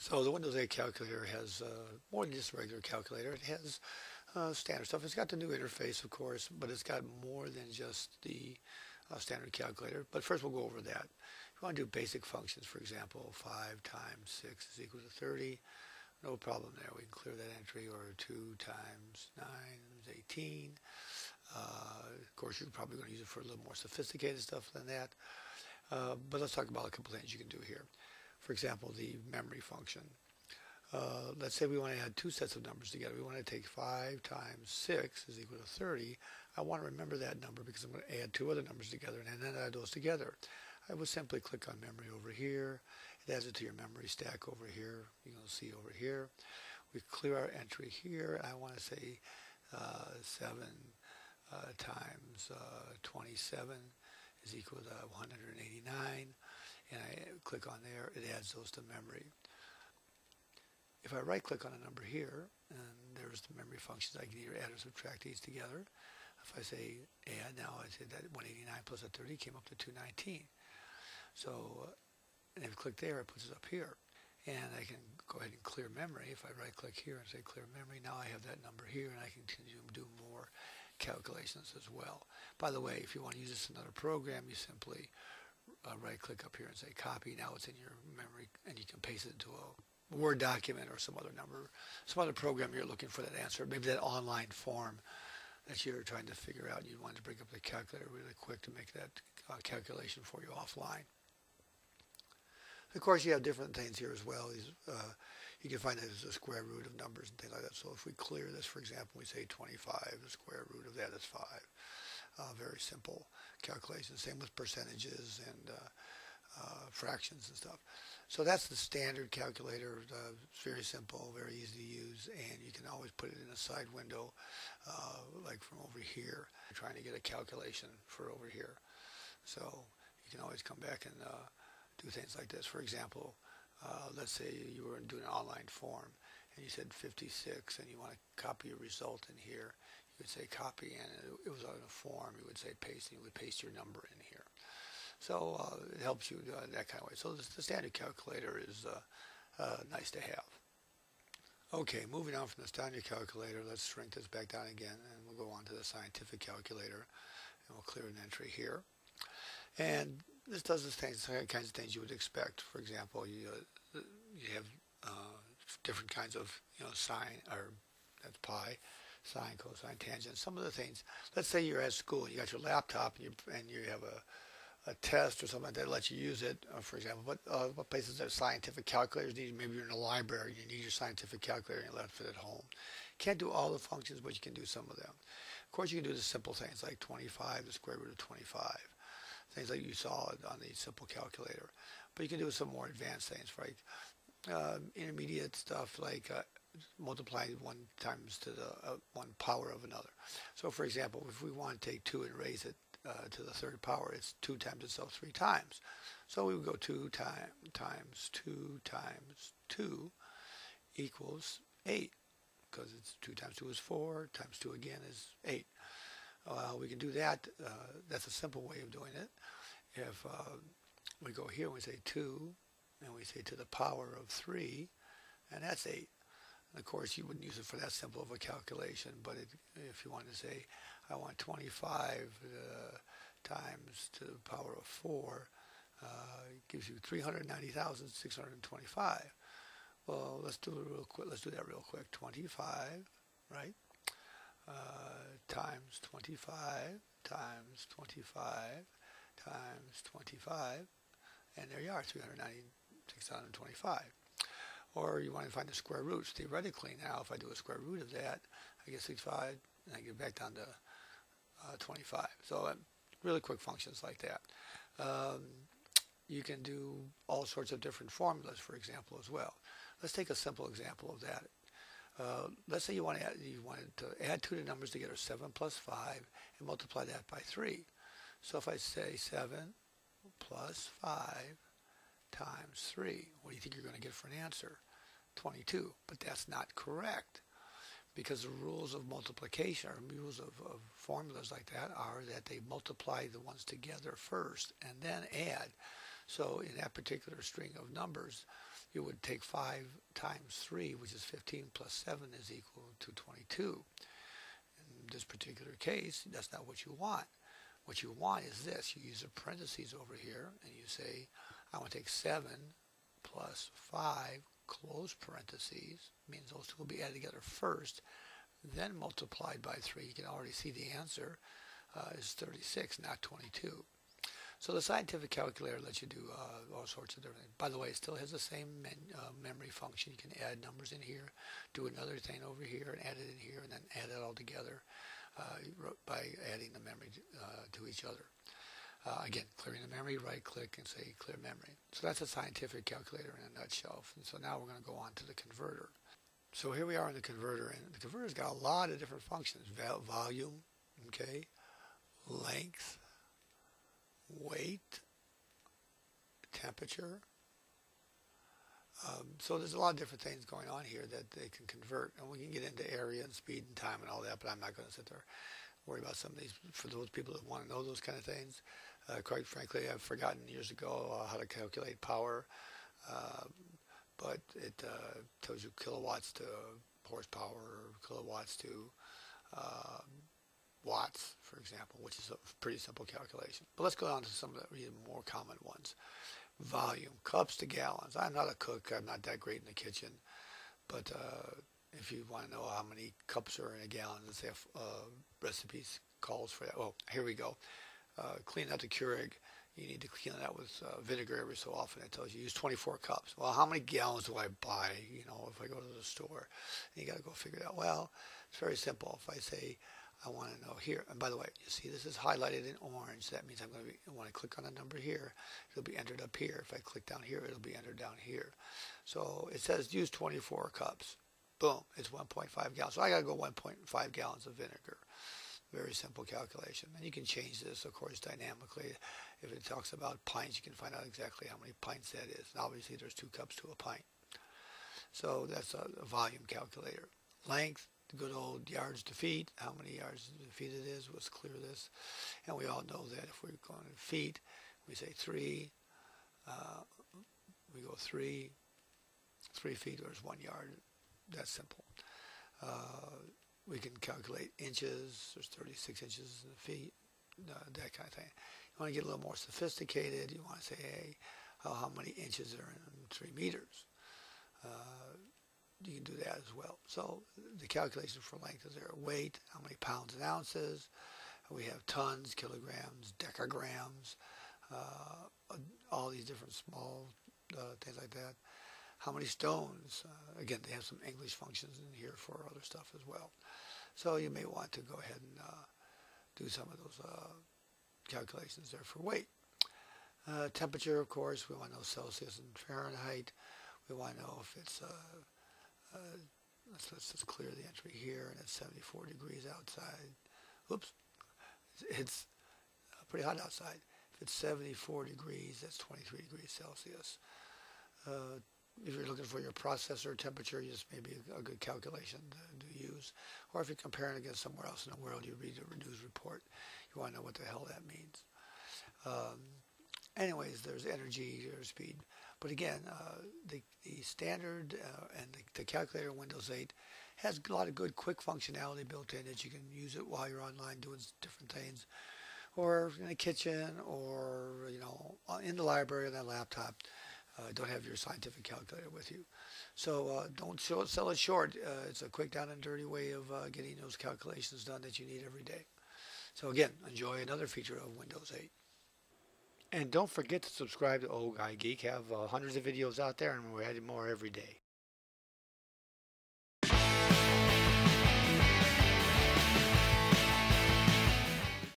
So the Windows 8 calculator has more than just a regular calculator. It has standard stuff. It's got the new interface, of course, but it's got more than just the standard calculator. But first we'll go over that. If you want to do basic functions, for example, 5 times 6 is equal to 30, no problem there. We can clear that entry. Or 2 times 9 is 18. Of course, you're probably going to use it for a little more sophisticated stuff than that. But let's talk about a couple things you can do here. For example, the memory function. Let's say we want to add two sets of numbers together. We want to take 5 times 6 is equal to 30. I want to remember that number because I'm going to add two other numbers together and then add those together. I would simply click on memory over here. It adds it to your memory stack over here. You can see over here. We clear our entry here. I want to say 7 times 27 is equal to 189. And I click on there. It adds those to memory. If I right click on a number here, and there's the memory functions, I can either add or subtract these together. If I say add, now I say that 189 plus a 30 came up to 219. So and if I click there, it puts it up here. And I can go ahead and clear memory. If I right click here and say clear memory, now I have that number here and I can continue to do more calculations as well. By the way, if you want to use this in another program, you simply right click up here and say copy. Now it's in your memory and you can paste it into a Word document or some other number, some other program you're looking for that answer, maybe that online form that you're trying to figure out. You want to bring up the calculator really quick to make that calculation for you offline. Of course, you have different things here as well. You can find that as the square root of numbers and things like that. So if we clear this, for example, we say 25, the square root of that is 5. Very simple calculation. Same with percentages and fractions and stuff. So that's the standard calculator. It's very simple, very easy to use, and you can always put it in a side window, like from over here. You're trying to get a calculation for over here. So you can always come back and do things like this. For example, let's say you were doing an online form, and you said 56, and you want to copy a result in here. You would say copy, and it was on a form. You would say paste, and you would paste your number in here. So it helps you that kind of way. So the standard calculator is nice to have. Okay, moving on from the standard calculator, let's shrink this back down again, and we'll go on to the scientific calculator, and we'll clear an entry here. And this does the kinds of things you would expect. For example, you have different kinds of sine, or that's pi, sine, cosine, tangent. Some of the things. Let's say you're at school, you got your laptop, and you have a test or something like that lets you use it, for example. What places have scientific calculators need? Maybe you're in a library, you need your scientific calculator and you left it at home. Can't do all the functions, but you can do some of them. Of course, you can do the simple things like 25, the square root of 25, things like you saw on the simple calculator. But you can do some more advanced things, right? Intermediate stuff like multiplying 1 times to the 1 power of another. So, for example, if we want to take 2 and raise it to the 3rd power, it's 2 times itself 3 times. So we would go 2 times 2 times 2 equals 8, because it's 2 times 2 is 4, times 2 again is 8. We can do that. That's a simple way of doing it. If we go here and we say 2, and we say to the power of 3, and that's 8. And of course, you wouldn't use it for that simple of a calculation, but if you want to say, I want 25 times to the power of 4, it gives you 390,625. Well, let's do it real quick. Let's do that real quick. 25, right? Times 25 times 25 times 25, and there you are, 390,625. Or you want to find the square roots. Theoretically now, if I do a square root of that, I get 65, and I get back down to 25. So really quick functions like that. You can do all sorts of different formulas, for example, as well. Let's take a simple example of that. Let's say you wanted to add two of the numbers together, 7 plus 5, and multiply that by 3. So if I say 7 plus 5 times 3, what do you think you're going to get for an answer? 22. But that's not correct, because the rules of multiplication, or rules of formulas like that, are that they multiply the ones together first and then add. So in that particular string of numbers, you would take 5 times 3, which is 15, plus 7 is equal to 22. In this particular case, that's not what you want. What you want is this. You use a parentheses over here, and you say, I want to take 7 plus 5, close parentheses, means those two will be added together first, then multiplied by 3. You can already see the answer is 36, not 22. So the scientific calculator lets you do all sorts of different things. By the way, it still has the same memory function. You can add numbers in here, do another thing over here, and add it in here, and then add it all together by adding the memory to each other. Again, clearing the memory, right-click and say clear memory. So that's a scientific calculator in a nutshell. And so now we're going to go on to the converter. So here we are in the converter, and the converter's got a lot of different functions. Volume, okay, length, weight, temperature. So there's a lot of different things going on here that they can convert, and we can get into area and speed and time and all that, but I'm not going to sit there and worry about some of these. For those people that want to know those kind of things, quite frankly, I've forgotten years ago how to calculate power, but it tells you kilowatts to horsepower, or kilowatts to watts, for example, which is a pretty simple calculation. But let's go on to some of the more common ones. Volume, cups to gallons. I'm not a cook. I'm not that great in the kitchen. But if you want to know how many cups are in a gallon, let's say recipes calls for that. Oh, here we go. Clean out the Keurig. You need to clean it out with vinegar every so often. It tells you use 24 cups. Well, how many gallons do I buy, you know, if I go to the store? And you got to go figure it out. Well, it's very simple. If I say, I want to know here, and by the way, you see this is highlighted in orange. That means I'm going to be, when I click on a number here, it'll be entered up here. If I click down here, it'll be entered down here. So it says use 24 cups. Boom, it's 1.5 gallons. So I got to go 1.5 gallons of vinegar. Very simple calculation. And you can change this, of course, dynamically. If it talks about pints, you can find out exactly how many pints that is. And obviously, there's 2 cups to a pint. So that's a volume calculator. Length, the good old yards to feet. How many yards to feet it is. Let's clear this. And we all know that if we're going to feet, we say 3. We go 3. 3 feet, there's 1 yard. That's simple. We can calculate inches. There's 36 inches in the feet. That kind of thing. You want to get a little more sophisticated. You want to say, hey, how many inches are in 3 meters? You can do that as well. So the calculation for length is there. Weight, how many pounds and ounces. We have tons, kilograms, decagrams, all these different small things like that. How many stones? Again, they have some English functions in here for other stuff as well. So you may want to go ahead and do some of those calculations there for weight. Temperature, of course, we want to know Celsius and Fahrenheit. We want to know if it's, let's just clear the entry here, and it's 74 degrees outside. Oops, it's pretty hot outside. If it's 74 degrees, that's 23 degrees Celsius. If you're looking for your processor temperature, this may be a good calculation to use. Or if you're comparing against somewhere else in the world, you read a news report. You want to know what the hell that means. Anyways, there's energy, there's speed. But again, the standard and the calculator in Windows 8 has a lot of good quick functionality built in that you can use it while you're online doing different things, or in the kitchen, or in the library on that laptop. Don't have your scientific calculator with you. So don't sell it short. It's a quick, down and dirty way of getting those calculations done that you need every day. So again, enjoy another feature of Windows 8. And don't forget to subscribe to Old Guy Geek. Have hundreds of videos out there, and we're adding more every day.